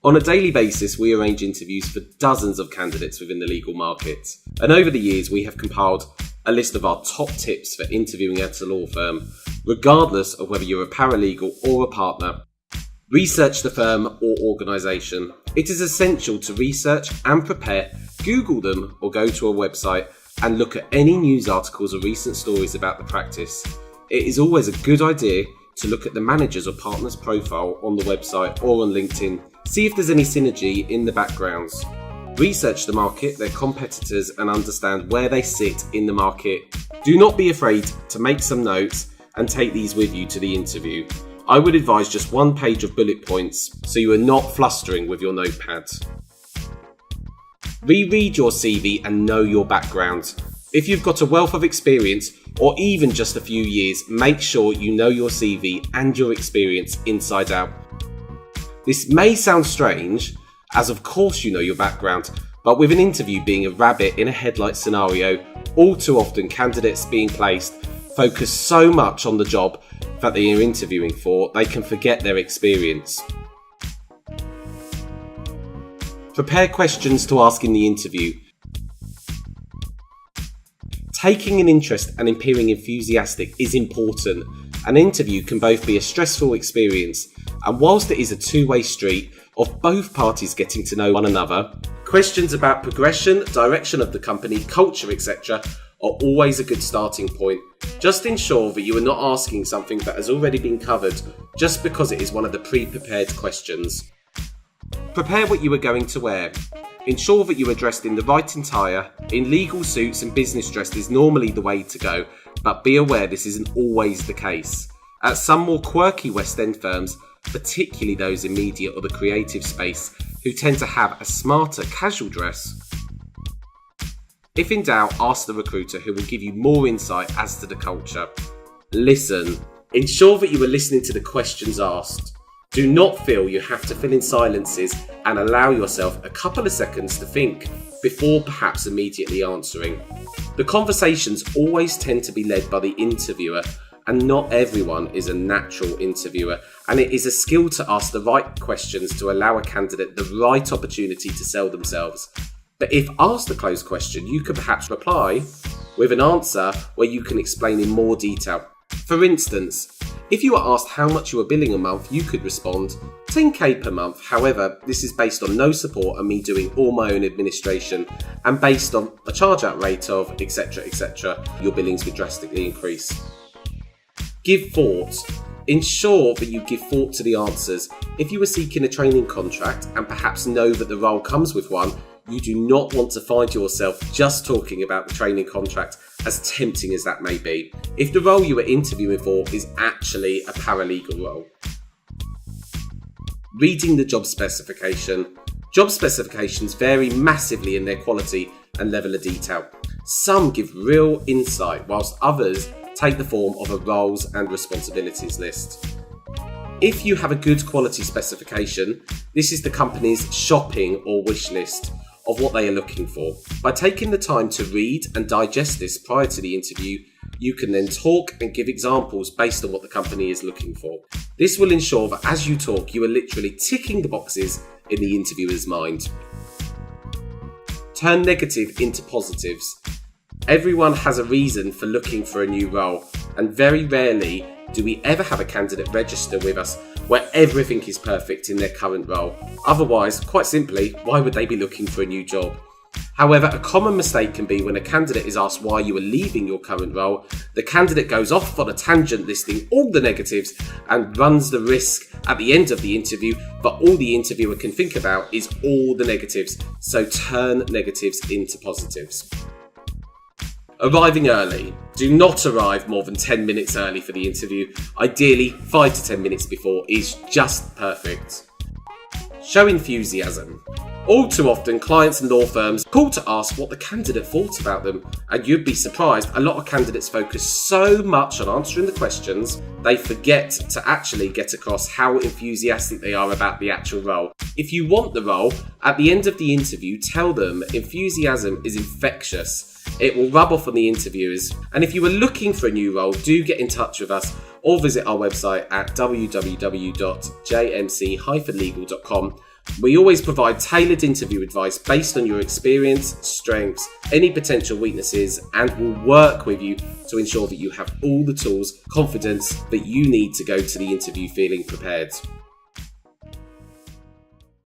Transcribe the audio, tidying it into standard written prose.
On a daily basis, we arrange interviews for dozens of candidates within the legal market. And over the years, we have compiled a list of our top tips for interviewing at a law firm, regardless of whether you're a paralegal or a partner. Research the firm or organisation. It is essential to research and prepare, Google them or go to a website and look at any news articles or recent stories about the practice. It is always a good idea to look at the manager's or partner's profile on the website or on LinkedIn. See if there's any synergy in the backgrounds. Research the market, their competitors, and understand where they sit in the market. Do not be afraid to make some notes and take these with you to the interview. I would advise just one page of bullet points so you are not flustering with your notepad. Reread your CV and know your background. If you've got a wealth of experience or even just a few years, make sure you know your CV and your experience inside out. This may sound strange, as of course you know your background, but with an interview being a rabbit in a headlight scenario, all too often candidates being placed focus so much on the job that they are interviewing for, they can forget their experience. Prepare questions to ask in the interview. Taking an interest and appearing enthusiastic is important. An interview can both be a stressful experience, and whilst it is a two-way street of both parties getting to know one another, questions about progression, direction of the company, culture, etc. are always a good starting point. Just ensure that you are not asking something that has already been covered just because it is one of the pre-prepared questions. Prepare what you are going to wear. Ensure that you are dressed in the right attire. In legal suits and business dress is normally the way to go, but be aware this isn't always the case. At some more quirky West End firms, particularly those in media or the creative space, who tend to have a smarter casual dress, if in doubt, ask the recruiter who will give you more insight as to the culture. Listen. Ensure that you are listening to the questions asked. Do not feel you have to fill in silences and allow yourself a couple of seconds to think before perhaps immediately answering. The conversations always tend to be led by the interviewer, and not everyone is a natural interviewer, and it is a skill to ask the right questions to allow a candidate the right opportunity to sell themselves. But if asked a closed question, you could perhaps reply with an answer where you can explain in more detail. For instance, if you are asked how much you are billing a month, you could respond, 10k per month. However, this is based on no support and me doing all my own administration, and based on a charge out rate of etc. etc. Your billings would drastically increase. Give thought. Ensure that you give thought to the answers. If you are seeking a training contract and perhaps know that the role comes with one, you do not want to find yourself just talking about the training contract, as tempting as that may be, if the role you are interviewing for is actually a paralegal role. Reading the job specification. Job specifications vary massively in their quality and level of detail. Some give real insight, whilst others take the form of a roles and responsibilities list. If you have a good quality specification, this is the company's shopping or wish list of what they are looking for. By taking the time to read and digest this prior to the interview, you can then talk and give examples based on what the company is looking for. This will ensure that as you talk, you are literally ticking the boxes in the interviewer's mind. Turn negative into positives. Everyone has a reason for looking for a new role, and very rarely do we ever have a candidate register with us where everything is perfect in their current role. Otherwise, quite simply, why would they be looking for a new job? However, a common mistake can be when a candidate is asked why you are leaving your current role, the candidate goes off on a tangent listing all the negatives and runs the risk at the end of the interview that all the interviewer can think about is all the negatives. So turn negatives into positives. Arriving early. Do not arrive more than 10 minutes early for the interview. Ideally, 5 to 10 minutes before is just perfect. Show enthusiasm. All too often, clients and law firms call to ask what the candidate thought about them, and you'd be surprised, a lot of candidates focus so much on answering the questions, they forget to actually get across how enthusiastic they are about the actual role. If you want the role, at the end of the interview, tell them enthusiasm is infectious. It will rub off on the interviewers. And if you are looking for a new role, do get in touch with us or visit our website at www.jmc-legal.com We always provide tailored interview advice based on your experience, strengths, any potential weaknesses, and will work with you to ensure that you have all the tools, confidence that you need to go to the interview feeling prepared.